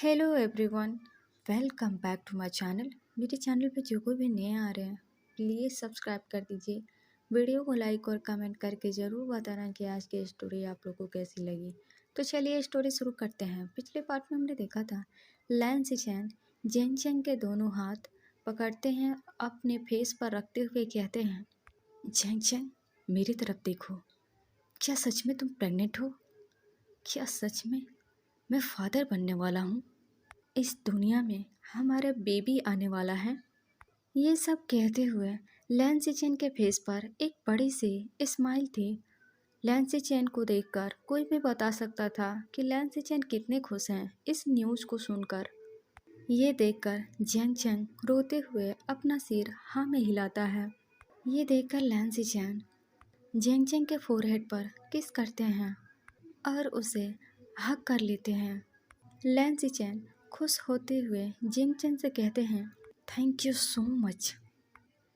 Hello everyone, welcome back to my channel. मेरे channel पे जो कोई भी नए आ रहे हैं प्लीज़ सब्सक्राइब कर दीजिए। वीडियो को लाइक और कमेंट करके ज़रूर बताना कि आज की स्टोरी आप लोगों को कैसी लगी। तो चलिए स्टोरी शुरू करते हैं। पिछले पार्ट में हमने देखा था लैन सिचेन जेन चेंग के दोनों हाथ पकड़ते हैं, अपने फेस पर रखते हुए कहते हैं, जेन चेंग मेरी तरफ देखो। क्या सच में तुम प्रेग्नेंट हो? क्या सच में मैं फादर बनने वाला हूँ? इस दुनिया में हमारा बेबी आने वाला है। ये सब कहते हुए लैन सिचेन के फेस पर एक बड़ी सी स्माइल थी। लैन सिचेन को देखकर कोई भी बता सकता था कि लैन सिचेन कितने खुश हैं इस न्यूज़ को सुनकर। ये देखकर जेंग चेंग रोते हुए अपना सिर हाँ में हिलाता है। ये देखकर लैन सिचेन जेंग चेंग के फोरहेड पर किस करते हैं और उसे हग कर लेते हैं। लैन सिचेन खुश होते हुए जेंग चेंग से कहते हैं, थैंक यू सो मच।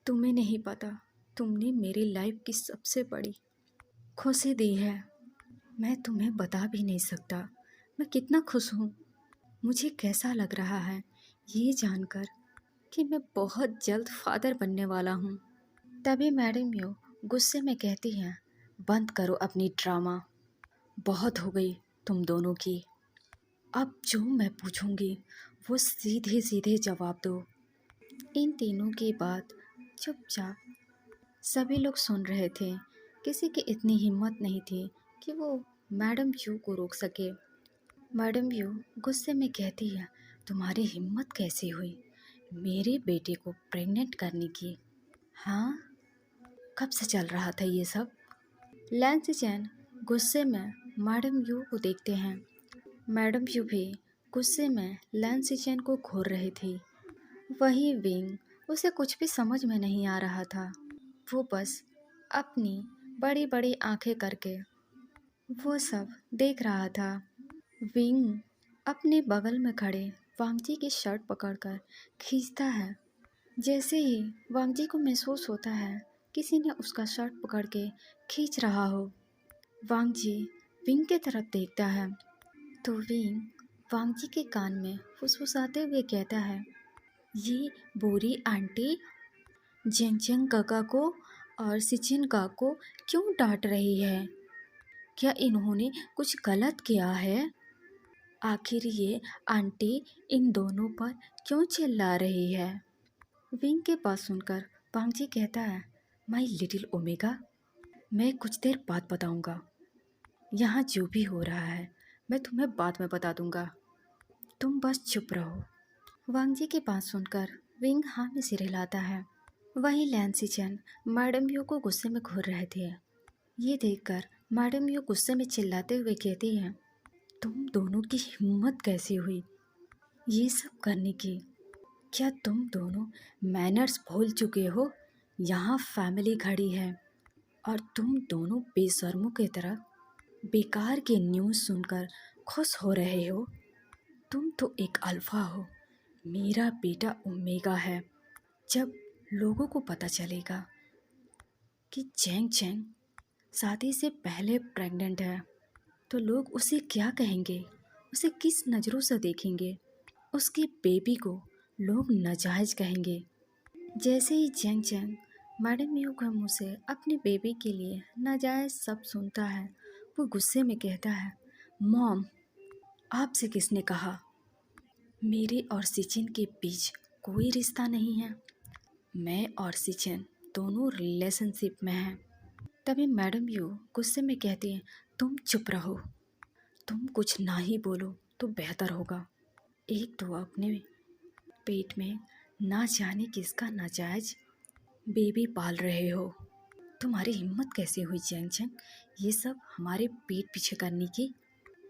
तुम्हें नहीं पता, तुमने मेरी लाइफ की सबसे बड़ी खुशी दी है। मैं तुम्हें बता भी नहीं सकता मैं कितना खुश हूँ। मुझे कैसा लग रहा है ये जानकर कि मैं बहुत जल्द फादर बनने वाला हूँ। तभी मैडम यू गुस्से में कहती हैं, बंद करो अपनी ड्रामा, बहुत हो गई तुम दोनों की। अब जो मैं पूछूंगी वो सीधे सीधे जवाब दो। इन तीनों की बात चुपचाप सभी लोग सुन रहे थे। किसी की इतनी हिम्मत नहीं थी कि वो मैडम यू को रोक सके। मैडम यू गुस्से में कहती है, तुम्हारी हिम्मत कैसे हुई मेरे बेटे को प्रेग्नेंट करने की? हाँ, कब से चल रहा था ये सब? लैन सिचेन गुस्से में मैडम यू को देखते हैं। मैडम यू भी गुस्से में लैन सिचेन को घूर रही थी। वही विंग, उसे कुछ भी समझ में नहीं आ रहा था। वो बस अपनी बड़ी बड़ी आंखें करके वो सब देख रहा था। विंग अपने बगल में खड़े वांगजी की शर्ट पकड़कर खींचता है। जैसे ही वांगजी को महसूस होता है किसी ने उसका शर्ट पकड़ के खींच रहा हो, वांगजी विंग की तरफ देखता है तो विंग वांगजी के कान में फुसफुसाते हुए कहता है, ये बोरी आंटी जेंगचेंग काका को और सिचिन का को क्यों डांट रही है? क्या इन्होंने कुछ गलत किया है? आखिर ये आंटी इन दोनों पर क्यों चिल्ला रही है? विंग के पास सुनकर पांगजी कहता है, माय लिटिल ओमेगा, मैं कुछ देर बाद बताऊंगा। यहाँ जो भी हो रहा है मैं तुम्हें बाद में बता दूंगा, तुम बस चुप रहो। वांगजी की बात सुनकर विंग हाँ में सिर हिलाता है। वहीं लैन सिचेन मैडम यू को गुस्से में घूर रहे थे। ये देखकर मैडम यू गुस्से में चिल्लाते हुए कहती हैं, तुम दोनों की हिम्मत कैसी हुई ये सब करने की? क्या तुम दोनों मैनर्स भूल चुके हो? यहाँ फैमिली खड़ी है और तुम दोनों बेशर्मों की तरह बेकार की न्यूज़ सुनकर खुश हो रहे हो। तुम तो एक अल्फा हो, मेरा बेटा ओमेगा है। जब लोगों को पता चलेगा कि जेंग चेंग शादी से पहले प्रेग्नेंट है तो लोग उसे क्या कहेंगे, उसे किस नज़रों से देखेंगे? उसके बेबी को लोग नाजायज़ कहेंगे। जैसे ही जेंग चेंग मैडम यू के मुँह से अपने बेबी के लिए नाजायज़ शब्द सुनता है, वो गुस्से में कहता है, मॉम, आपसे किसने कहा मेरे और सिचिन के बीच कोई रिश्ता नहीं है? मैं और सिचिन दोनों रिलेशनशिप में हैं। तभी मैडम यू गुस्से में कहती हैं, तुम चुप रहो, तुम कुछ ना ही बोलो तो बेहतर होगा। एक तो अपने पेट में ना जाने किसका नाजायज बेबी पाल रहे हो। तुम्हारी हिम्मत कैसे हुई जेंग चेंग ये सब हमारे पीठ पीछे करने की?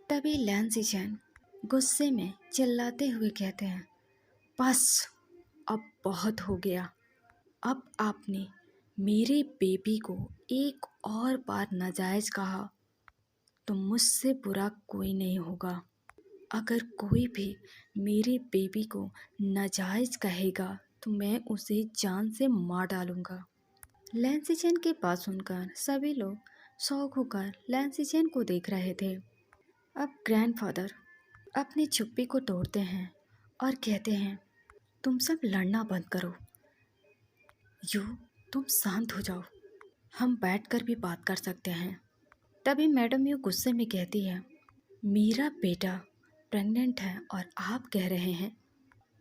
तभी लैन सिचेन गुस्से में चिल्लाते हुए कहते हैं, बस अब बहुत हो गया। अब आपने मेरे बेबी को एक और बार नाजायज़ कहा तो मुझसे बुरा कोई नहीं होगा। अगर कोई भी मेरे बेबी को नाजायज़ कहेगा तो मैं उसे जान से मार डालूँगा। लैन सिचेन की बात सुनकर सभी लोग शौक होकर लैन सिचेन को देख रहे थे। अब ग्रैंडफादर अपनी चुप्पी को तोड़ते हैं और कहते हैं, तुम सब लड़ना बंद करो। यू, तुम शांत हो जाओ, हम बैठकर भी बात कर सकते हैं। तभी मैडम यू गुस्से में कहती है, मेरा बेटा प्रेग्नेंट है और आप कह रहे हैं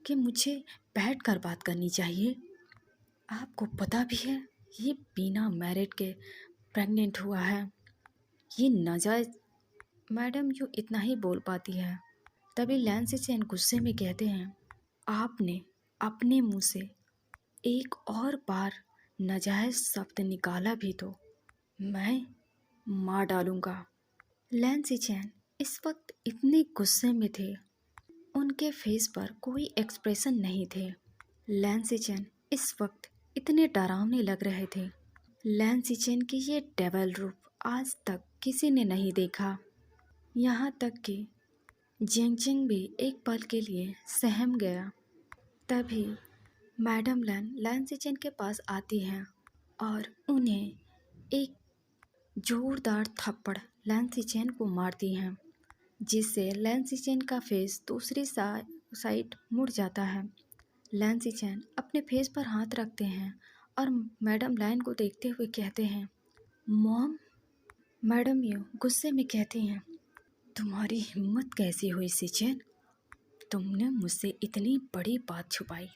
कि मुझे बैठकर बात करनी चाहिए। आपको पता भी है ये बिना मैरिड के प्रेग्नेंट हुआ है, ये नाजायज़। मैडम यू इतना ही बोल पाती है। तभी लैंसी चैन गुस्से में कहते हैं, आपने अपने मुंह से एक और बार नाजायज़ शब्द निकाला भी तो मैं मार डालूंगा। लैंसी चैन इस वक्त इतने गुस्से में थे, उनके फेस पर कोई एक्सप्रेशन नहीं थे। लैंसी चैन इस वक्त इतने डरावने लग रहे थे। लैंसी चैन की ये डेविल रूप आज तक किसी ने नहीं देखा। यहाँ तक कि जिंगजिंग भी एक पल के लिए सहम गया। तभी मैडम लैंसी चैन के पास आती हैं और उन्हें एक जोरदार थप्पड़ लैंसी चैन को मारती हैं, जिससे लैंसी चैन का फेस दूसरी साइड मुड़ जाता है। लैंसी चैन अपने फेस पर हाथ रखते हैं और मैडम लैन को देखते हुए कहते हैं, मॉम। मैडम यू गुस्से में कहती हैं, तुम्हारी हिम्मत कैसी हुई सिचैन, तुमने मुझसे इतनी बड़ी बात छुपाई।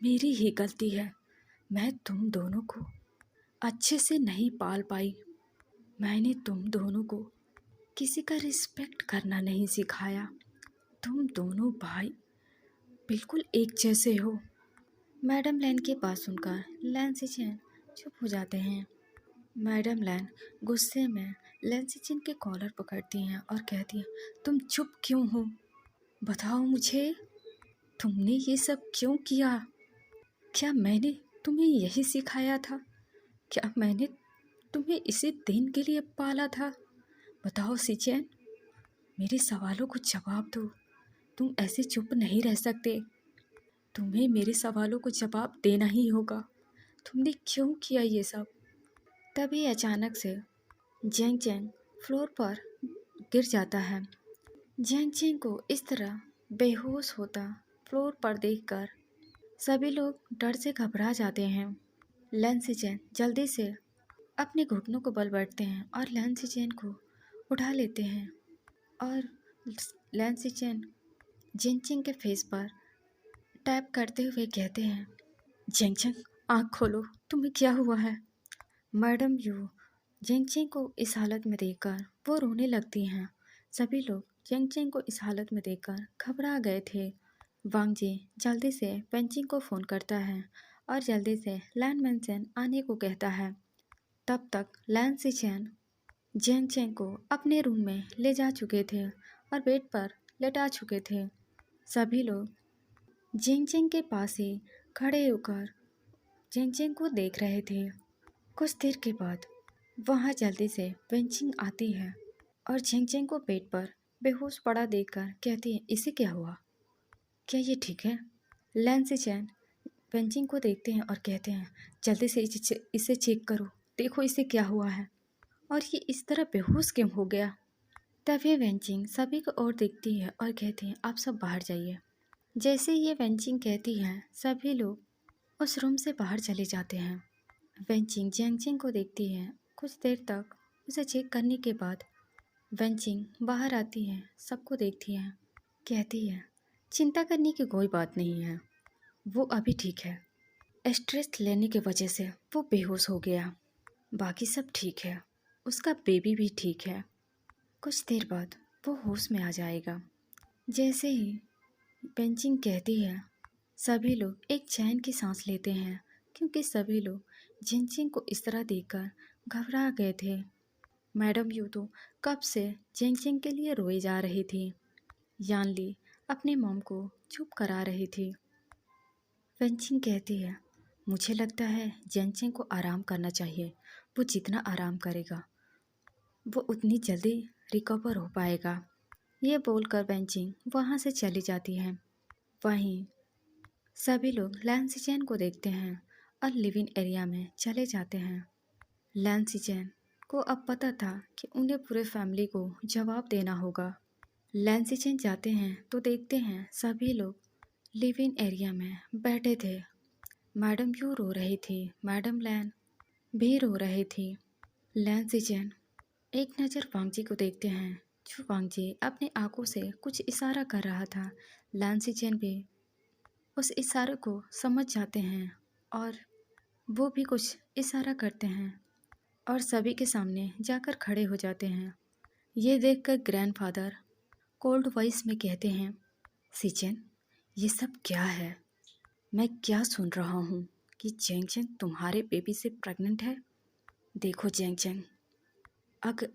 मेरी ही गलती है, मैं तुम दोनों को अच्छे से नहीं पाल पाई। मैंने तुम दोनों को किसी का रिस्पेक्ट करना नहीं सिखाया। तुम दोनों भाई बिल्कुल एक जैसे हो। मैडम लैन की बात सुनकर लैंसी चैन चुप हो जाते हैं। मैडम लैन गुस्से में लैंसी चैन के कॉलर पकड़ती हैं और कहती हैं, तुम चुप क्यों हो? बताओ मुझे, तुमने ये सब क्यों किया? क्या मैंने तुम्हें यही सिखाया था? क्या मैंने तुम्हें इसी दिन के लिए पाला था? बताओ सिचैन, मेरे सवालों को जवाब दो। तुम ऐसे चुप नहीं रह सकते, तुम्हें मेरे सवालों को जवाब देना ही होगा। तुमने क्यों किया ये सब? तभी अचानक से जेंग चेंग फ्लोर पर गिर जाता है। जेंग चेंग को इस तरह बेहोश होता फ्लोर पर देखकर सभी लोग डर से घबरा जाते हैं। लैंसी चैन जल्दी से अपने घुटनों को बल बैठते हैं और लैंसी चैन को उठा लेते हैं और लैंसी चैन जेंग चेंग के फेस पर टैप करते हुए कहते हैं, जेंग चेंग आँख खोलो, तुम्हें क्या हुआ है? मैडम यू जेंग चेंग को इस हालत में देखकर वो रोने लगती हैं। सभी लोग जेंग चेंग को इस हालत में देखकर घबरा गए थे। वांग जी जल्दी से पेंचिंग को फ़ोन करता है और जल्दी से लैन मैनसन आने को कहता है। तब तक लैंसी चैन जेंग चेंग को अपने रूम में ले जा चुके थे और बेड पर लेटा चुके थे। सभी लोग जेंग चेंग के पास ही खड़े होकर जेंग चेंग को देख रहे थे। कुछ देर के बाद वहाँ जल्दी से पेंचिंग आती है और जेंग चेंग को बेड पर बेहोश पड़ा देखकर कहती है, इसे क्या हुआ? क्या ये ठीक है? लैंसी चैन पेंचिंग को देखते हैं और कहते हैं, जल्दी से इसे चेक करो, देखो इसे क्या हुआ है और ये इस तरह बेहोश क्यों हो गया। तभी वेंचिंग सभी को और देखती है और कहती है, आप सब बाहर जाइए। जैसे ये वेंचिंग कहती है, सभी लोग उस रूम से बाहर चले जाते हैं। वेंचिंग जेंगचिंग को देखती है। कुछ देर तक उसे चेक करने के बाद वेंचिंग बाहर आती है, सबको देखती है, कहती है, चिंता करने की कोई बात नहीं है, वो अभी ठीक है। स्ट्रेस लेने की वजह से वो बेहोश हो गया, बाकी सब ठीक है, उसका बेबी भी ठीक है। कुछ देर बाद वो होश में आ जाएगा। जैसे ही पेंचिंग कहती है, सभी लोग एक चैन की सांस लेते हैं, क्योंकि सभी लोग जिनचिंग को इस तरह देखकर घबरा गए थे। मैडम यू तो कब से जिनचिंग के लिए रोई जा रही थी। यानली अपने मॉम को चुप करा रही थी। वेंचिंग कहती है, मुझे लगता है जिनचिंग को आराम करना चाहिए, वो जितना आराम करेगा वो उतनी जल्दी रिकवर हो पाएगा। ये बोलकर वेंचिंग वहाँ से चली जाती है। वहीं सभी लोग लैंसी चैन को देखते हैं और लिविंग एरिया में चले जाते हैं। लैंसी चैन को अब पता था कि उन्हें पूरे फैमिली को जवाब देना होगा। लैंसी चेन जाते हैं तो देखते हैं सभी लोग लिव इन एरिया में बैठे थे। मैडम यू रो रही थी, मैडम लैन भी रो रही थी। लैंसी चेन एक नज़र वांगजी को देखते हैं, जो वांगजी अपनी आंखों से कुछ इशारा कर रहा था। लैंसी चेन भी उस इशारे को समझ जाते हैं और वो भी कुछ इशारा करते हैं और सभी के सामने जाकर खड़े हो जाते हैं। ये देखकर ग्रैंडफादर कोल्ड वॉइस में कहते हैं, सीचेन ये सब क्या है? मैं क्या सुन रहा हूँ कि जेंग जेंग तुम्हारे बेबी से प्रेग्नेंट है। देखो जेंग जेंग, अगर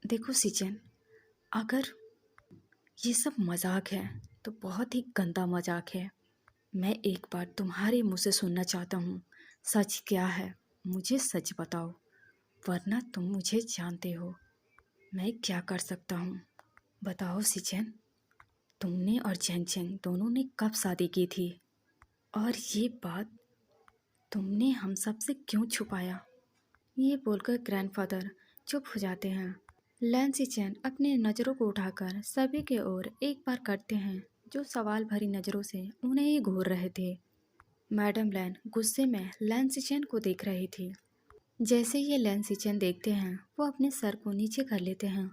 देखो सीचेन, अगर ये सब मजाक है तो बहुत ही गंदा मजाक है। मैं एक बार तुम्हारे मुंह से सुनना चाहता हूँ, सच क्या है? मुझे सच बताओ, वरना तुम मुझे जानते हो मैं क्या कर सकता हूँ। बताओ सीचेन, तुमने और जेंग जेंग दोनों ने कब शादी की थी, और ये बात तुमने हम सब से क्यों छुपाया? ये बोलकर ग्रैंडफादर चुप हो जाते हैं। लैंसी चेन अपने नज़रों को उठाकर सभी के ओर एक बार करते हैं, जो सवाल भरी नज़रों से उन्हें ही घूर रहे थे। मैडम लैन गुस्से में लैंसी चेन को देख रही थी। जैसे ये लैंसी चेन देखते हैं, वो अपने सर को नीचे कर लेते हैं।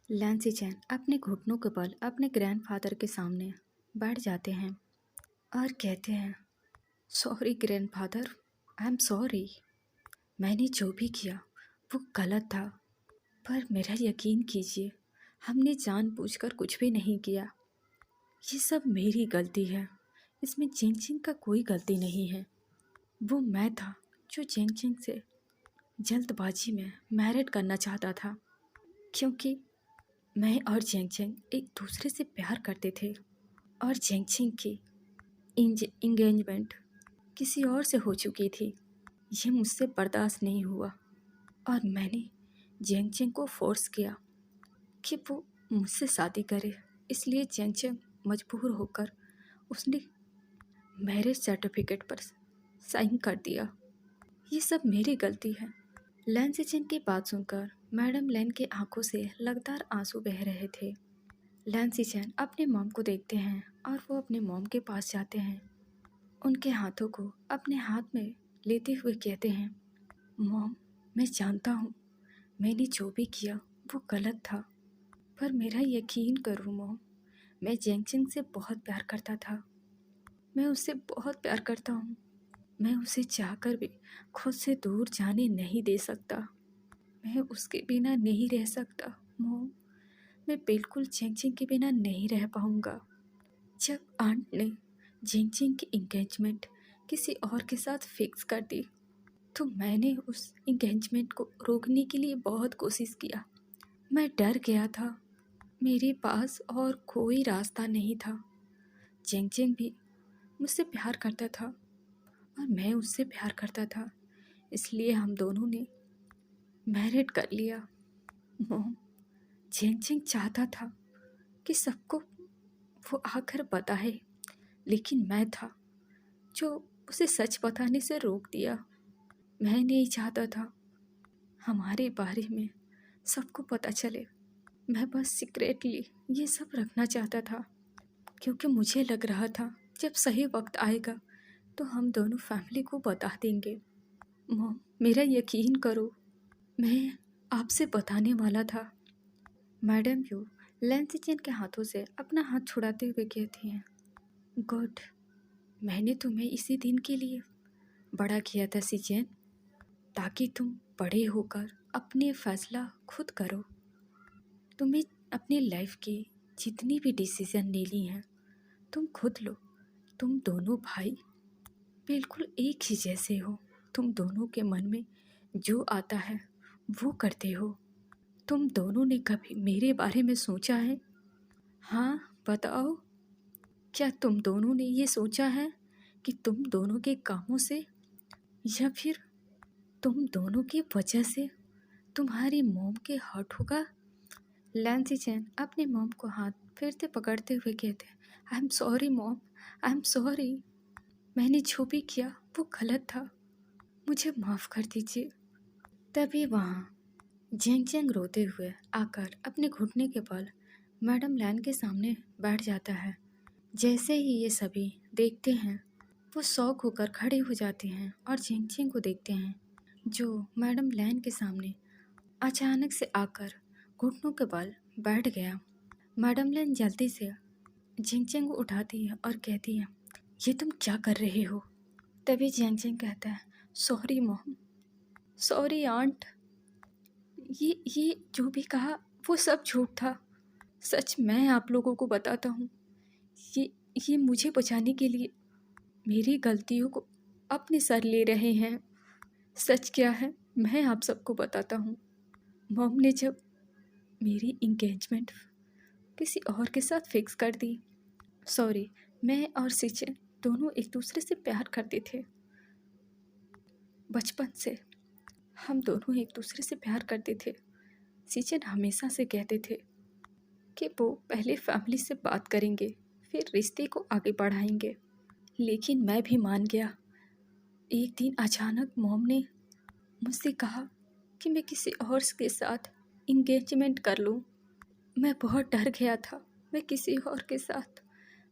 लैंसी चेन अपने घुटनों के बल अपने ग्रैंडफादर के सामने बैठ जाते हैं और कहते हैं, sorry grandfather, I am sorry. मैंने जो भी किया वो गलत था, पर मेरा यकीन कीजिए, हमने जानबूझकर कुछ भी नहीं किया। ये सब मेरी गलती है, इसमें जेंग जेंग का कोई गलती नहीं है। वो मैं था जो जेंग जेंग से जल्दबाजी में मैरिड करना चाहता था, क्योंकि मैं और जेंग जेंग एक दूसरे से प्यार करते थे और जेंग जेंग की इंगेजमेंट किसी और से हो चुकी थी। ये मुझसे बर्दाश्त नहीं हुआ और मैंने जेंग जेंग को फोर्स किया कि वो मुझसे शादी करे। इसलिए जेंग जेंग मजबूर होकर उसने मैरिज सर्टिफिकेट पर साइन कर दिया। ये सब मेरी गलती है। लैंसी चेन की बात सुनकर मैडम लैन की आंखों से लगातार आंसू बह रहे थे। लैंसी चेन अपने मॉम को देखते हैं और वो अपने मॉम के पास जाते हैं। उनके हाथों को अपने हाथ में लेते हुए कहते हैं, मॉम, मैं जानता हूँ मैंने जो भी किया वो गलत था, पर मेरा यकीन करो मॉम, मैं जेंग जेंग से बहुत प्यार करता था। मैं उससे बहुत प्यार करता हूँ। मैं उसे चाहकर भी खुद से दूर जाने नहीं दे सकता। मैं उसके बिना नहीं रह सकता मॉम। मैं बिल्कुल जेंग जेंग के बिना नहीं रह पाऊँगा। जब आंट ने जेंग जेंग की इंगेजमेंट किसी और के साथ फिक्स कर दी, तो मैंने उस इंगेजमेंट को रोकने के लिए बहुत कोशिश किया। मैं डर गया था, मेरे पास और कोई रास्ता नहीं था। जेंग जेंग भी मुझसे प्यार करता था और मैं उससे प्यार करता था, इसलिए हम दोनों ने मैरिड कर लिया। मॉम, जेंग जेंग चाहता था कि सबको वो आकर बताए, लेकिन मैं था जो उसे सच बताने से रोक दिया। मैं नहीं चाहता था हमारे बारे में सबको पता चले। मैं बस सीक्रेटली ये सब रखना चाहता था, क्योंकि मुझे लग रहा था जब सही वक्त आएगा तो हम दोनों फैमिली को बता देंगे। मॉम, मेरा यकीन करो, मैं आपसे बताने वाला था। मैडम यू लैंसी चेन के हाथों से अपना हाथ छुड़ाते हुए कहती हैं, गुड, मैंने तुम्हें इसी दिन के लिए बड़ा किया था सीचेन, ताकि तुम बड़े होकर अपने फैसला खुद करो। तुम्हें अपनी लाइफ की जितनी भी डिसीजन ले ली हैं तुम खुद लो। तुम दोनों भाई बिल्कुल एक ही जैसे हो। तुम दोनों के मन में जो आता है वो करते हो। तुम दोनों ने कभी मेरे बारे में सोचा है? हाँ बताओ, क्या तुम दोनों ने ये सोचा है कि तुम दोनों के कामों से या फिर तुम दोनों की वजह से तुम्हारी मॉम के हर्ट होगा? लैंसी चेन अपने मॉम को हाथ फिर से पकड़ते हुए कहते हैं, I am sorry mom, I am sorry. मैंने जो भी किया वो गलत था, मुझे माफ़ कर दीजिए। तभी वहाँ जेंग जेंग रोते हुए आकर अपने घुटने के बल मैडम लैन के सामने बैठ जाता है। जैसे ही ये सभी देखते हैं, वो शौक होकर खड़े हो जाते हैं और झिंगझिंग को देखते हैं, जो मैडम लैन के सामने अचानक से आकर घुटनों के बल बैठ गया। मैडम लैन जल्दी से झिंगझिंग को उठाती है और कहती है, ये तुम क्या कर रहे हो? तभी झिंगझिंग कहता है, सॉरी मॉम, सॉरी आंट, ये जो भी कहा वो सब झूठ था। सच मैं आप लोगों को बताता हूँ। ये ये मुझे बचाने के लिए मेरी गलतियों को अपने सर ले रहे हैं। सच क्या है मैं आप सबको बताता हूँ। मॉम ने जब मेरी इंगेजमेंट किसी और के साथ फिक्स कर दी। सॉरी, मैं और सिचन दोनों एक दूसरे से प्यार करते थे। बचपन से हम दोनों एक दूसरे से प्यार करते थे। सिचन हमेशा से कहते थे कि वो पहले फैमिली से बात करेंगे, फिर रिश्ते को आगे बढ़ाएंगे। लेकिन मैं भी मान गया। एक दिन अचानक मॉम ने मुझसे कहा कि मैं किसी और के साथ इंगेजमेंट कर लूँ। मैं बहुत डर गया था। मैं किसी और के साथ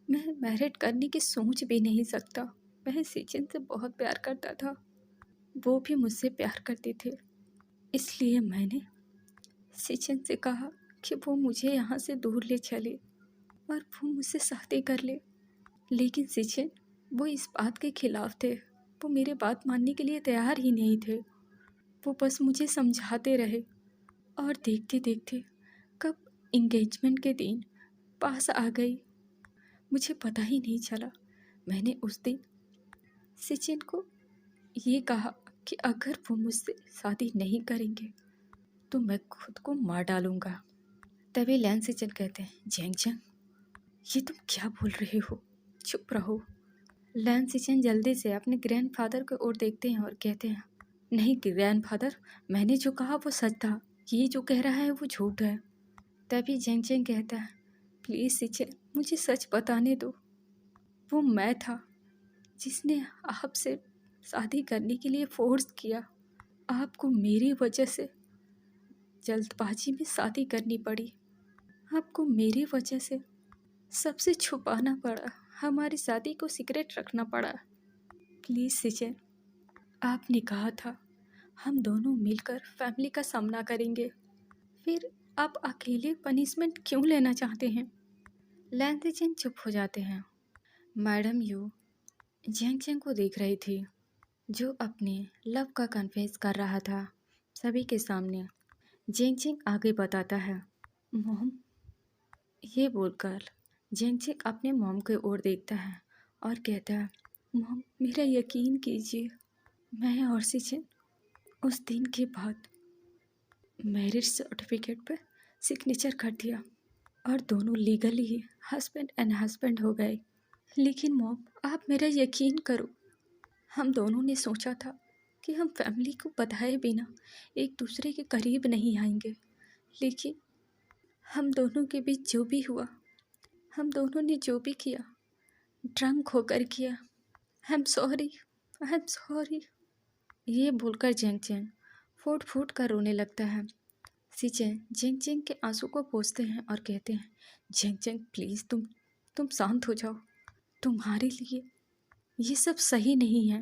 मैं मैरिड करने की सोच भी नहीं सकता। मैं सिचन से बहुत प्यार करता था, वो भी मुझसे प्यार करते थे। इसलिए मैंने सिचन से कहा कि वो मुझे यहाँ से दूर ले चले और वो मुझसे शादी कर ले। लेकिन सिचन वो इस बात के खिलाफ थे। वो मेरे बात मानने के लिए तैयार ही नहीं थे। वो बस मुझे समझाते रहे और देखते देखते कब इंगेजमेंट के दिन पास आ गई, मुझे पता ही नहीं चला। मैंने उस दिन सिचन को ये कहा कि अगर वो मुझसे शादी नहीं करेंगे तो मैं खुद को मार डालूंगा। तभी लैन सिचन कहते हैं, झेंगझेंग, ये तुम क्या बोल रहे हो? चुप रहो। लैन सिचन जल्दी से अपने ग्रैंडफादर की ओर देखते हैं और कहते हैं, नहीं ग्रैंडफादर, मैंने जो कहा वो सच था। ये जो कह रहा है वो झूठ है। तभी झेंगझेंग कहता है, प्लीज़ सिचन, मुझे सच बताने दो। वो मैं था जिसने आपसे शादी करने के लिए फोर्स किया। आपको मेरी वजह से जल्दबाजी में शादी करनी पड़ी। आपको मेरी वजह से सबसे छुपाना पड़ा। हमारी शादी को सीक्रेट रखना पड़ा। प्लीज़ सिचन, आपने कहा था हम दोनों मिलकर फैमिली का सामना करेंगे, फिर आप अकेले पनिशमेंट क्यों लेना चाहते हैं? लैन सिचन चुप हो जाते हैं। मैडम यू झेंगझेंग को देख रही थी, जो अपने लव का कन्फेस कर रहा था सभी के सामने। झेंगझेंग आगे बताता है, मॉम, ये बोलकर झेंगझेंग अपने मॉम की ओर देखता है और कहता है, मॉम मेरा यकीन कीजिए, मैं और सिचन उस दिन के बाद मैरिज सर्टिफिकेट पर सिग्नेचर कर दिया और दोनों legally he husband and husband हो गए। लेकिन मॉम आप मेरा यकीन करो, हम दोनों ने सोचा था कि हम फैमिली को बताए बिना एक दूसरे के करीब नहीं आएंगे। लेकिन हम दोनों के बीच जो भी हुआ, हम दोनों ने जो भी किया, ड्रंक होकर किया। I am sorry, I am sorry. ये बोलकर झेंगझेंग फूट फूट कर रोने लगता है। सिचन झेंगझेंग के आंसू को पोंछते हैं और कहते हैं, झेंगझेंग प्लीज़ तुम शांत हो जाओ। तुम्हारे लिए ये सब सही नहीं है।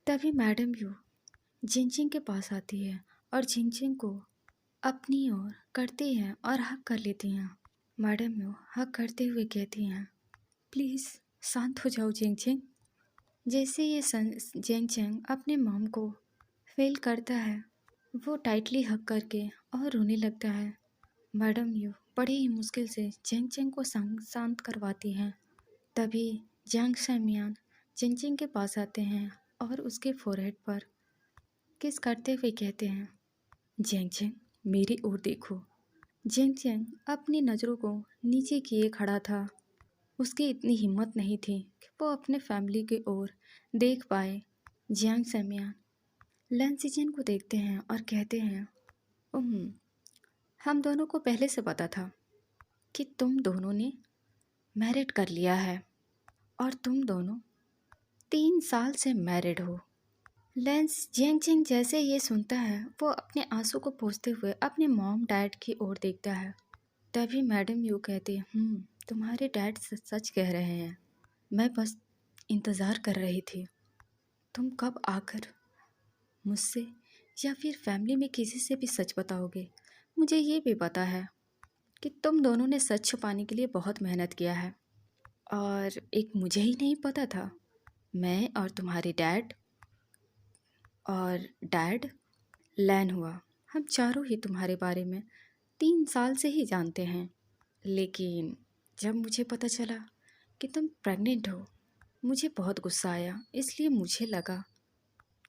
तभी मैडम यू झिंगझिंग के पास आती है और झिंगझिंग को अपनी ओर करती हैं और हक कर लेती हैं। मैडम यू हक करते हुए कहती हैं, प्लीज़ शांत हो जाओ झिंगझिंग। जैसे ये झिंगझिंग अपने मॉम को फील करता है, वो टाइटली हक करके और रोने लगता है। मैडम यू बड़ी ही मुश्किल से झिंगझिंग को शांत करवाती हैं। तभी जियांग शैमियान झिंगझिंग के पास आते हैं और उसके फोरहेड पर किस करते हुए कहते हैं, झिंगझिंग मेरी ओर देखो। झिंगझिंग अपनी नज़रों को नीचे किए खड़ा था। उसकी इतनी हिम्मत नहीं थी कि वो अपने फैमिली की ओर देख पाए। जियांग शैमियान लैन सिचन को देखते हैं और कहते हैं, हम दोनों को पहले से पता था कि तुम दोनों ने मैरिड कर लिया है और तुम दोनों 3 साल से मैरिड हो। लेंस झेंगझेंग जैसे ये सुनता है, वो अपने आंसू को पोंछते हुए अपने मॉम डैड की ओर देखता है तभी मैडम यू कहती है, तुम्हारे डैड सच कह रहे हैं। मैं बस इंतज़ार कर रही थी। तुम कब आकर मुझसे या फिर फैमिली में किसी से भी सच बताओगे। मुझे ये भी पता है कि तुम दोनों ने सच छुपाने के लिए बहुत मेहनत किया है। और एक मुझे ही नहीं पता था, मैं और तुम्हारे डैड और डैड लैन हुआ, हम चारों ही तुम्हारे बारे में 3 साल से ही जानते हैं। लेकिन जब मुझे पता चला कि तुम प्रेग्नेंट हो, मुझे बहुत गुस्सा आया। इसलिए मुझे लगा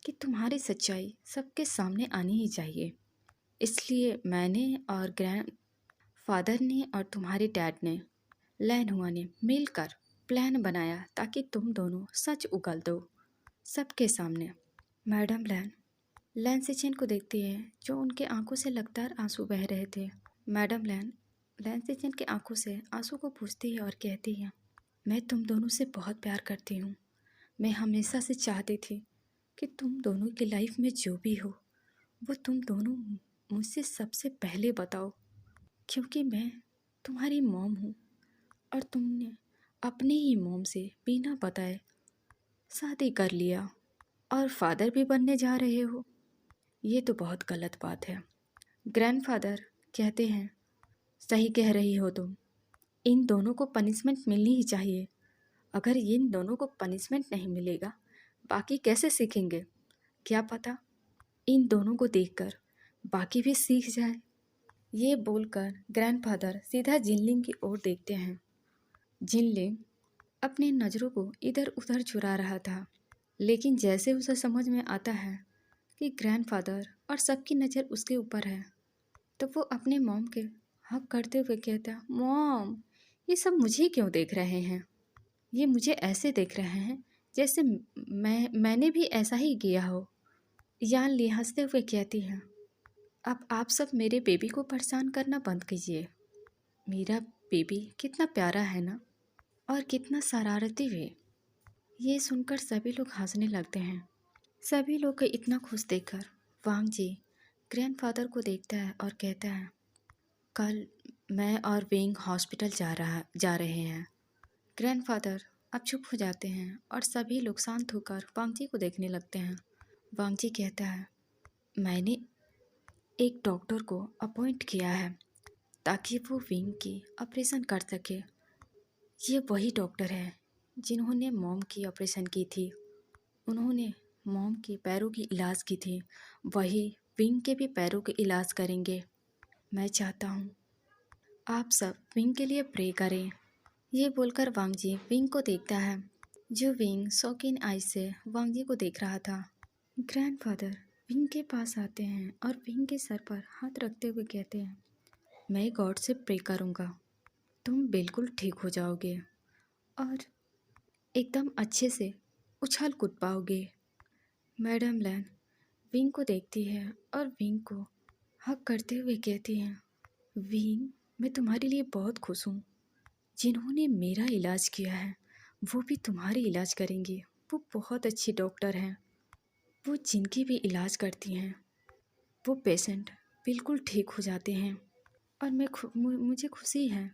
कि तुम्हारी सच्चाई सबके सामने आनी ही चाहिए। इसलिए मैंने और ग्रैंड फादर ने और तुम्हारे डैड ने, लैन हुआ ने मिलकर प्लान बनाया ताकि तुम दोनों सच उगल दो सबके सामने। मैडम लैन सेचेन को देखती है, जो उनके आंखों से लगातार आंसू बह रहे थे। मैडम लैन सेचेन के आंखों से आंसू को पूछती है और कहती है, मैं तुम दोनों से बहुत प्यार करती हूँ। मैं हमेशा से चाहती थी कि तुम दोनों की लाइफ में जो भी हो वो तुम दोनों मुझसे सबसे पहले बताओ, क्योंकि मैं तुम्हारी मॉम हूँ और तुमने अपने ही मॉम से बिना बताए शादी कर लिया और फादर भी बनने जा रहे हो। ये तो बहुत गलत बात है। ग्रैंडफादर कहते हैं, सही कह रही हो तुम, इन दोनों को पनिशमेंट मिलनी ही चाहिए। अगर इन दोनों को पनिशमेंट नहीं मिलेगा, बाकी कैसे सीखेंगे। क्या पता इन दोनों को देखकर बाकी भी सीख जाए। ये बोलकर ग्रैंडफादर सीधा जिनलिंग की ओर देखते हैं। जिनलिंग अपनी नज़रों को इधर उधर चुरा रहा था, लेकिन जैसे उसे समझ में आता है कि ग्रैंडफादर और सबकी नज़र उसके ऊपर है, तो वो अपने मॉम के हक करते हुए कहता है, मॉम ये सब मुझे क्यों देख रहे हैं। ये मुझे ऐसे देख रहे हैं जैसे मैंने भी ऐसा ही किया हो। यान ली हंसते हुए कहती है, अब आप सब मेरे बेबी को परेशान करना बंद कीजिए। मेरा बेबी कितना प्यारा है ना, और कितना शरारती भी। ये सुनकर सभी लोग हंसने लगते हैं। सभी लोग को इतना खुश देखकर वांग जी ग्रैंडफादर को देखता है और कहता है, कल मैं और विंग हॉस्पिटल जा रहे हैं। ग्रैंडफादर अब चुप हो जाते हैं और सभी लोग शांत होकर वांग जी को देखने लगते हैं। वांग जी कहता है, मैंने एक डॉक्टर को अपॉइंट किया है ताकि वो विंग की ऑपरेशन कर सके। ये वही डॉक्टर है जिन्होंने मॉम की ऑपरेशन की थी। उन्होंने मॉम के पैरों की इलाज की थी, वही विंग के भी पैरों के इलाज करेंगे। मैं चाहता हूँ आप सब विंग के लिए प्रे करें। ये बोलकर वांग जी विंग को देखता है, जो विंग शौकीन आई से वांग जी को देख रहा था। ग्रैंडफादर विंग के पास आते हैं और विंग के सर पर हाथ रखते हुए कहते हैं, मैं गॉड से प्रे करूँगा, तुम बिल्कुल ठीक हो जाओगे और एकदम अच्छे से उछल कूद पाओगे। मैडम लैन विंग को देखती है और विंग को हक करते हुए कहती हैं, विंग मैं तुम्हारे लिए बहुत खुश हूँ। जिन्होंने मेरा इलाज किया है वो भी तुम्हारी इलाज करेंगी। वो बहुत अच्छी डॉक्टर हैं। वो जिनकी भी इलाज करती हैं वो पेशेंट बिल्कुल ठीक हो जाते हैं। और मुझे खुशी है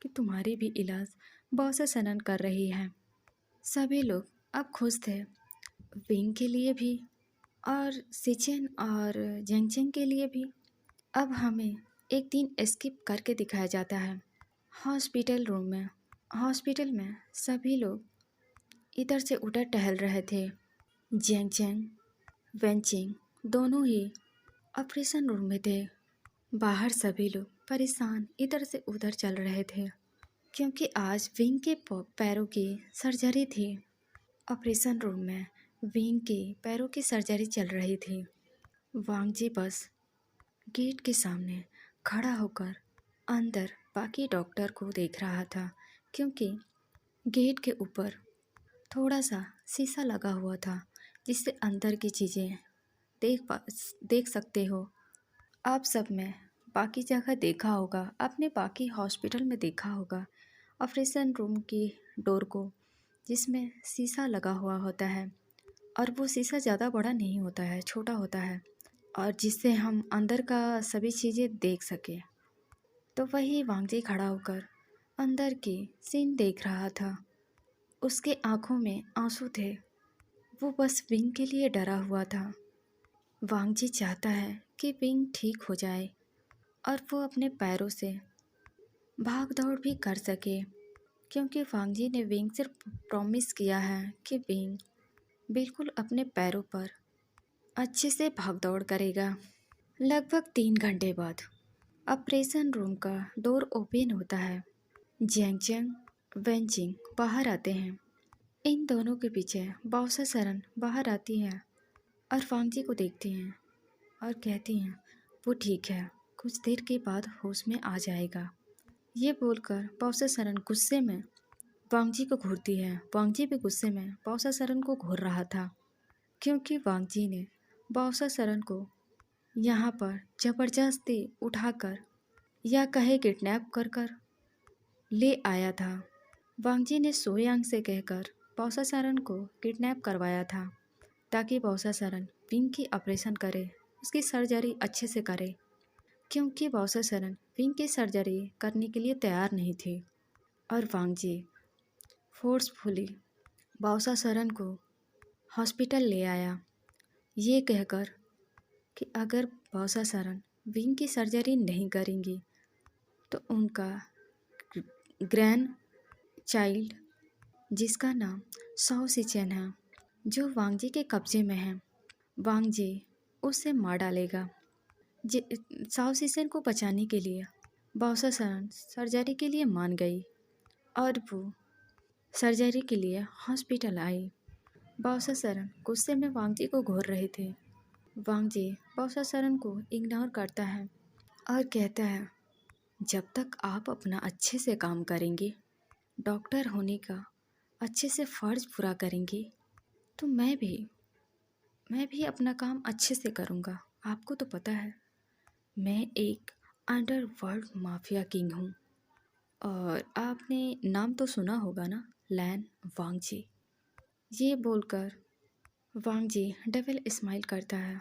कि तुम्हारी भी इलाज बहुत से सनन कर रही है। सभी लोग अब खुश थे, विंग के लिए भी और सिचेन और जेंगचेन के लिए भी। अब हमें एक दिन स्किप करके दिखाया जाता है हॉस्पिटल रूम में। हॉस्पिटल में सभी लोग इधर से उधर टहल रहे थे। जेंगचेन वेंचिंग दोनों ही ऑपरेशन रूम में थे। बाहर सभी लोग परेशान इधर से उधर चल रहे थे, क्योंकि आज विंग के पैरों की सर्जरी थी। ऑपरेशन रूम में विंग के पैरों की सर्जरी चल रही थी। वांग जी बस गेट के सामने खड़ा होकर अंदर बाकी डॉक्टर को देख रहा था, क्योंकि गेट के ऊपर थोड़ा सा शीशा लगा हुआ था जिससे अंदर की चीज़ें देख सकते हो। आप सब में बाकी जगह देखा होगा, अपने बाकी हॉस्पिटल में देखा होगा ऑपरेशन रूम की डोर को, जिसमें शीशा लगा हुआ होता है और वो शीशा ज़्यादा बड़ा नहीं होता है, छोटा होता है, और जिससे हम अंदर का सभी चीज़ें देख सकें। तो वही वांगजी खड़ा होकर अंदर की सीन देख रहा था। उसके आंखों में आंसू थे। वो बस विंग के लिए डरा हुआ था। वांगजी चाहता है कि विंग ठीक हो जाए और वो अपने पैरों से भाग दौड़ भी कर सके, क्योंकि वांगजी ने विंग से प्रॉमिस किया है कि विंग बिल्कुल अपने पैरों पर अच्छे से भाग दौड़ करेगा। लगभग 3 घंटे बाद ऑपरेशन रूम का डोर ओपन होता है। जेंगचेंग वेंचिंग बाहर आते हैं। इन दोनों के पीछे बाओसा सरन बाहर आती है और वांगजी को देखती हैं और कहती हैं वो ठीक है, कुछ देर के बाद होश में आ जाएगा। ये बोलकर बाओसा सरन गुस्से में वांगजी को घूरती है। वांगजी भी गुस्से में बाओसा सरन को घूर रहा था, क्योंकि वांगजी ने बाओसा सरन को यहाँ पर जबरदस्ती उठाकर या कहे किडनैप कर कर ले आया था। वांगजी ने सोयांग से कहकर बाओसा सरन को किडनैप करवाया था, ताकि बाओसा सरन विंग की ऑपरेशन करे, उसकी सर्जरी अच्छे से करे, क्योंकि बाओसा सरन विंग की सर्जरी करने के लिए तैयार नहीं थी। और वांगजी फोर्सफुली बाओसा सरन को हॉस्पिटल ले आया, ये कहकर कि अगर बाओसा सरन विंग की सर्जरी नहीं करेंगी तो उनका ग्रैंड चाइल्ड, जिसका नाम साओ सिचेन है, जो वांगजी के कब्जे में है, वांगजी उसे मार डालेगा। साओ सिचेन को बचाने के लिए बाओसा सरन सर्जरी के लिए मान गई और वो सर्जरी के लिए हॉस्पिटल आई। बाओसा सरन गुस्से में वांगजी को घूर रहे थे। वांगजी बाओसा सरन को इग्नोर करता है और कहता है जब तक आप अपना अच्छे से काम करेंगे, डॉक्टर होने का अच्छे से फ़र्ज पूरा करेंगे, तो मैं भी अपना काम अच्छे से करूँगा। आपको तो पता है मैं एक अंडरवर्ल्ड माफिया किंग हूँ, और आपने नाम तो सुना होगा ना, लैन वांगजी। ये बोलकर वांगजी डबल स्माइल करता है।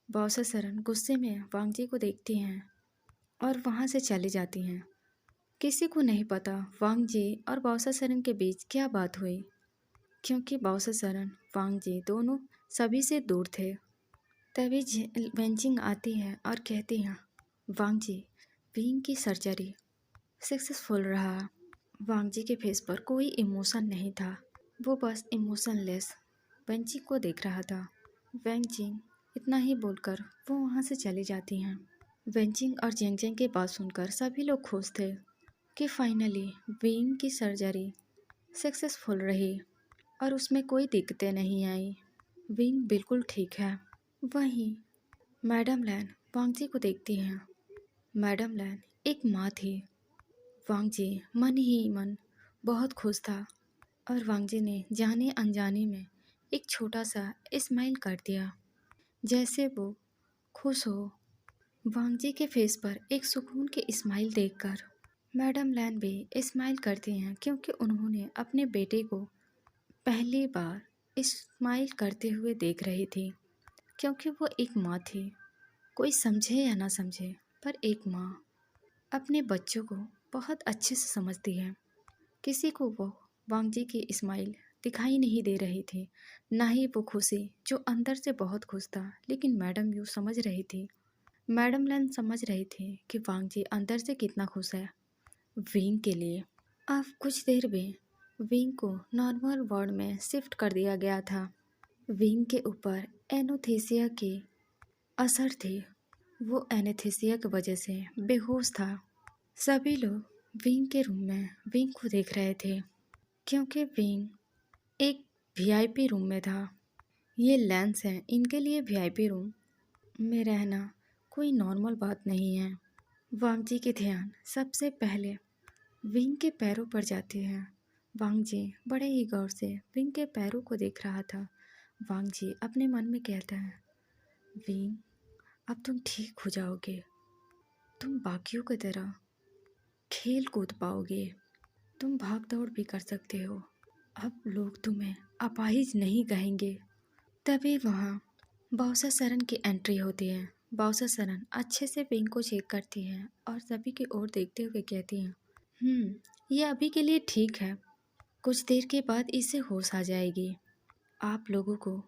बाओसा सरन गुस्से में वांगजी को देखती हैं और वहाँ से चली जाती हैं। किसी को नहीं पता वांगजी और बाओसा सरन के बीच क्या बात हुई, क्योंकि बाओसा सरन वांगजी दोनों सभी से दूर थे। तभी वेंचिंग आती है और कहती हैं वांगजी विंग की सर्जरी सक्सेसफुल रहा। वांगजी के फेस पर कोई इमोशन नहीं था, वो बस इमोशनलेस वेंचिंग को देख रहा था। वेंचिंग इतना ही बोलकर वो वहाँ से चली जाती हैं। वेंचिंग और जेंगजेंग की बात सुनकर सभी लोग खुश थे कि फाइनली विंग की सर्जरी सक्सेसफुल रही और उसमें कोई दिक्कतें नहीं आई। विंग बिल्कुल ठीक है। वहीं मैडम लैन वांगजी को देखती हैं। मैडम लैन एक माँ थी। वांगजी मन ही मन बहुत खुश था और वांगजी ने जाने अनजाने में एक छोटा सा स्माइल कर दिया, जैसे वो खुश हो। वांगजी के फेस पर एक सुकून की स्माइल देखकर मैडम लैन भी स्माइल करती हैं, क्योंकि उन्होंने अपने बेटे को पहली बार स्माइल करते हुए देख रही थी। क्योंकि वो एक माँ थी, कोई समझे या ना समझे, पर एक माँ अपने बच्चों को बहुत अच्छे से समझती है। किसी को वो वांगजी की स्माइल दिखाई नहीं दे रही थी, ना ही वो खुशी जो अंदर से बहुत खुश था। लेकिन मैडम यू समझ रही थी, मैडम लैन समझ रही थी कि वांगजी अंदर से कितना खुश है विंग के लिए। अब कुछ देर में विंग को नॉर्मल वार्ड में शिफ्ट कर दिया गया था। विंग के ऊपर एनोथेसिया के असर थे। वो एनेस्थीसिया की वजह से बेहोश था। सभी लोग विंग के रूम में विंग को देख रहे थे, क्योंकि विंग एक वीआईपी रूम में था। ये लैंस हैं, इनके लिए वीआईपी रूम में रहना कोई नॉर्मल बात नहीं है। वांगजी के ध्यान सबसे पहले विंग के पैरों पर जाते हैं। वांगजी बड़े ही गौर से विंग के पैरों को देख रहा था। वांगजी अपने मन में कहता है विंग अब तुम ठीक हो जाओगे, तुम बाकियों की तरह खेल कूद पाओगे, तुम भाग दौड़ भी कर सकते हो, अब लोग तुम्हें अपाहिज नहीं कहेंगे। तभी वहाँ बाओसा सरन की एंट्री होती है। बाउसा सरन अच्छे से विंग को चेक करती है और सभी की ओर देखते हुए कहती है, ये अभी के लिए ठीक है, कुछ देर के बाद इसे होश आ जाएगी। आप लोगों को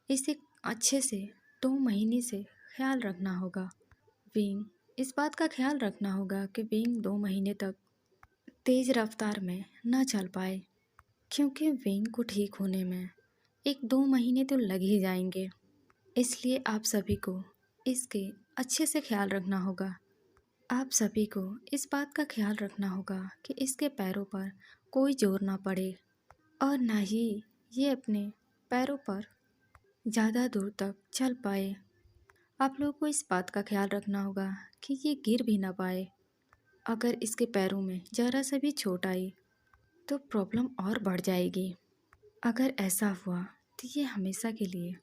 इसे अच्छे से 2 महीने से ख्याल रखना होगा। विंग इस बात का ख्याल रखना होगा कि विंग 2 महीने तक तेज़ रफ्तार में न चल पाए, क्योंकि विंग को ठीक होने में 1-2 महीने तो लग ही जाएंगे। इसलिए आप सभी को इसके अच्छे से ख्याल रखना होगा। आप सभी को इस बात का ख्याल रखना होगा कि इसके पैरों पर कोई जोर ना पड़े और ना ही ये अपने पैरों पर ज़्यादा दूर तक चल पाए। आप लोगों को इस बात का ख्याल रखना होगा कि ये गिर भी ना पाए। अगर इसके पैरों में ज़रा सा भी चोट आई तो प्रॉब्लम और बढ़ जाएगी। अगर ऐसा हुआ तो ये हमेशा के लिए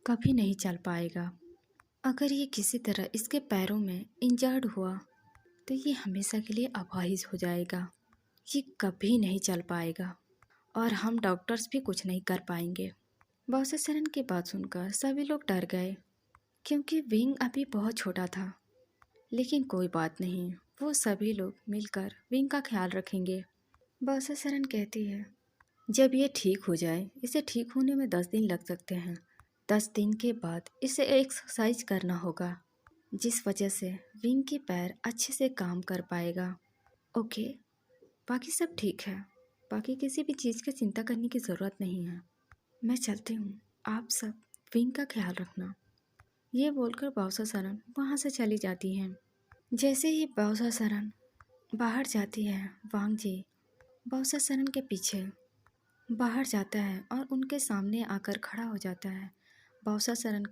कभी नहीं चल पाएगा। अगर ये किसी तरह इसके पैरों में इंजर्ड हुआ तो ये हमेशा के लिए अपाहिज हो जाएगा। ये कभी नहीं चल पाएगा और हम डॉक्टर्स भी कुछ नहीं कर पाएंगे। बॉस सरन की बात सुनकर सभी लोग डर गए, क्योंकि विंग अभी बहुत छोटा था। लेकिन कोई बात नहीं, वो सभी लोग मिलकर विंग का ख्याल रखेंगे। बॉस सरन कहती है, जब ये ठीक हो जाए, इसे ठीक होने में 10 दिन लग सकते हैं। 10 दिन के बाद इसे एक्सरसाइज करना होगा, जिस वजह से विंग के पैर अच्छे से काम कर पाएगा। ओके, बाकी सब ठीक है, बाकी किसी भी चीज़ की चिंता करने की ज़रूरत नहीं है। मैं चलती हूँ, आप सब विंग का ख्याल रखना। ये बोलकर बाउसा सरन वहाँ से चली जाती हैं। जैसे ही बाउसा सरन बाहर जाती है, वांग जी बाउसा सरन के पीछे बाहर जाता है और उनके सामने आकर खड़ा हो जाता है। बाउसा सरन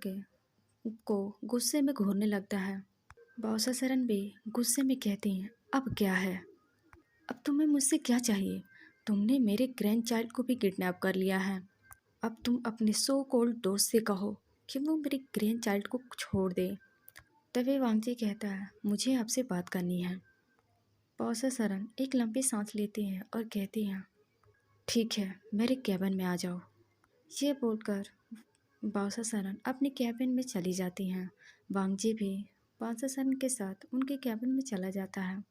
को गुस्से में घूरने लगता है। बाउसा सरन भी गुस्से में कहती हैं, अब क्या है? अब तुम्हें मुझसे क्या चाहिए? तुमने मेरे ग्रैंड चाइल्ड को भी किडनैप कर लिया है। अब तुम अपने सो कॉल्ड दोस्त से कहो कि वो मेरे ग्रैंड चाइल्ड को छोड़ दे। तभी वांगजी कहता है, मुझे आपसे बात करनी है। बाउसा सरन एक लंबी सांस लेती हैं और कहती हैं, ठीक है, मेरे कैबिन में आ जाओ। ये बोलकर बाउसा सरन अपने कैबिन में चली जाती हैं। वांगजी भी बाउसा सरन के साथ उनके कैबिन में चला जाता है।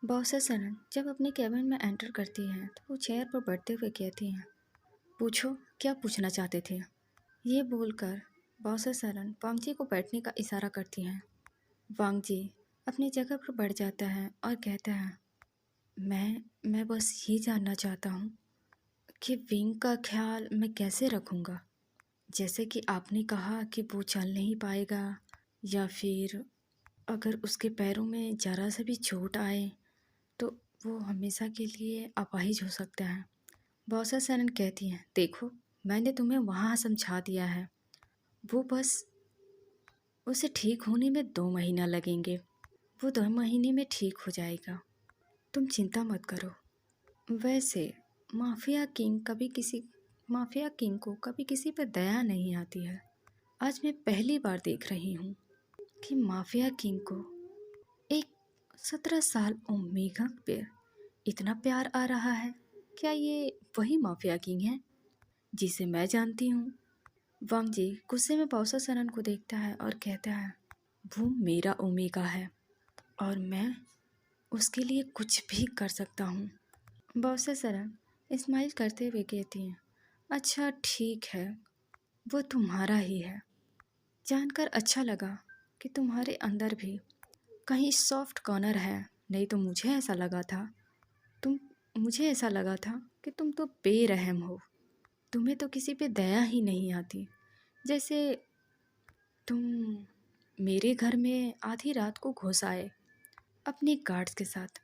बाउसा सरन जब अपने कैबिन में एंटर करती हैं तो वो चेयर पर बैठते हुए कहती हैं, पूछो, क्या पूछना चाहते थे? ये बोलकर बाउसा सरन वांगजी को बैठने का इशारा करती हैं। वांगजी अपनी जगह पर बैठ जाता है और कहता है, मैं बस ये जानना चाहता हूँ कि विंग का ख्याल मैं कैसे रखूँगा। जैसे कि आपने कहा कि वो चल नहीं पाएगा, या फिर अगर उसके पैरों में ज़रा सा भी चोट आए तो वो हमेशा के लिए अपाहिज हो सकता है। बाउसा सरन कहती हैं, देखो, मैंने तुम्हें वहाँ समझा दिया है, वो बस उसे ठीक होने में 2 महीना लगेंगे। वो 2 महीने में ठीक हो जाएगा, तुम चिंता मत करो। वैसे माफिया किंग को कभी किसी पर दया नहीं आती है। आज मैं पहली बार देख रही हूँ कि माफिया किंग को एक 17 साल ओमेगा पे इतना प्यार आ रहा है। क्या ये वही माफिया किंग है जिसे मैं जानती हूँ? वांगजी गुस्से में बाउसा सरन को देखता है और कहता है, वो मेरा ओमेगा है और मैं उसके लिए कुछ भी कर सकता हूँ। बाउसा सरन स्माइल करते हुए कहती हैं, अच्छा ठीक है, वो तुम्हारा ही है। जानकर अच्छा लगा कि तुम्हारे अंदर भी कहीं सॉफ्ट कॉर्नर है, नहीं तो मुझे ऐसा लगा था कि तुम तो बेरहम हो, तुम्हें तो किसी पे दया ही नहीं आती। जैसे तुम मेरे घर में आधी रात को घुस आए अपने गार्ड्स के साथ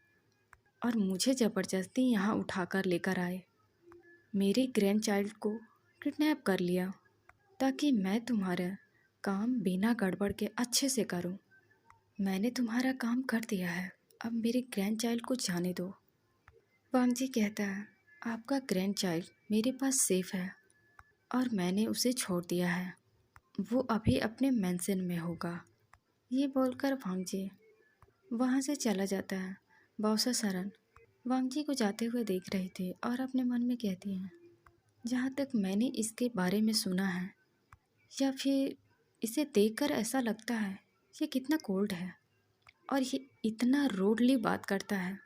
और मुझे ज़बरदस्ती यहाँ उठाकर लेकर आए, मेरे ग्रैंड चाइल्ड को किडनैप कर लिया ताकि मैं तुम्हारा काम बिना गड़बड़ के अच्छे से करूं। मैंने तुम्हारा काम कर दिया है, अब मेरे ग्रैंड चाइल्ड को जाने दो। वांगजी कहता है, आपका ग्रैंड चाइल्ड मेरे पास सेफ है और मैंने उसे छोड़ दिया है, वो अभी अपने मेंशन में होगा। ये बोलकर वांगजी वहाँ से चला जाता है। बाउसा सरन वांगजी को जाते हुए देख रही थी और अपने मन में कहती हैं, जहाँ तक मैंने इसके बारे में सुना है या फिर इसे देखकर ऐसा लगता है, ये कितना कोल्ड है और ये इतना रूडली बात करता है।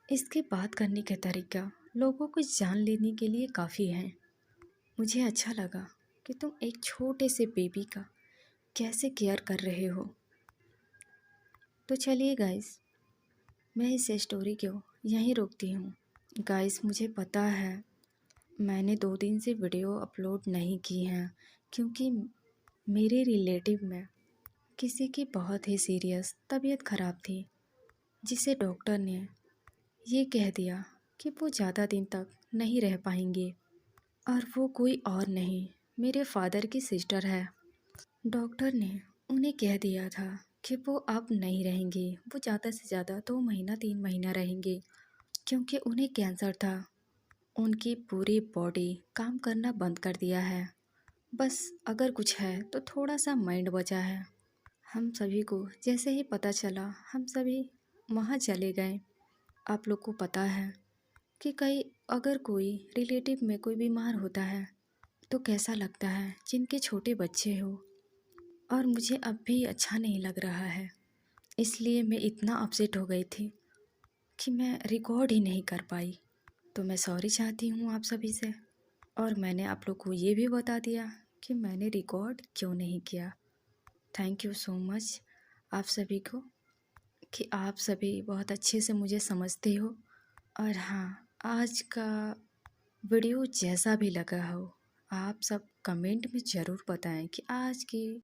इसके बात करने का तरीका लोगों को जान लेने के लिए काफ़ी है। मुझे अच्छा लगा कि तुम एक छोटे से बेबी का कैसे केयर कर रहे हो। तो चलिए गाइस, मैं इस स्टोरी को यहीं रोकती हूँ। गाइस, मुझे पता है मैंने 2 दिन से वीडियो अपलोड नहीं की हैं क्योंकि मेरे रिलेटिव में किसी की बहुत ही सीरियस तबीयत ख़राब थी, जिसे डॉक्टर ने ये कह दिया कि वो ज़्यादा दिन तक नहीं रह पाएंगे। और वो कोई और नहीं, मेरे फादर की सिस्टर है। डॉक्टर ने उन्हें कह दिया था कि वो अब नहीं रहेंगे, वो ज़्यादा से ज़्यादा 2 महीना 3 महीना रहेंगे, क्योंकि उन्हें कैंसर था। उनकी पूरी बॉडी काम करना बंद कर दिया है। बस अगर कुछ है तो थोड़ा सा माइंड बचा है। हम सभी को जैसे ही पता चला, हम सभी वहाँ चले गए। आप लोग को पता है कि कई अगर कोई रिलेटिव में कोई बीमार होता है तो कैसा लगता है, जिनके छोटे बच्चे हो। और मुझे अब भी अच्छा नहीं लग रहा है, इसलिए मैं इतना अपसेट हो गई थी कि मैं रिकॉर्ड ही नहीं कर पाई। तो मैं सॉरी चाहती हूँ आप सभी से, और मैंने आप लोग को ये भी बता दिया कि मैंने रिकॉर्ड क्यों नहीं किया। थैंक यू सो मच आप सभी को कि आप सभी बहुत अच्छे से मुझे समझते हो। और हाँ, आज का वीडियो जैसा भी लगा हो, आप सब कमेंट में ज़रूर बताएं कि आज की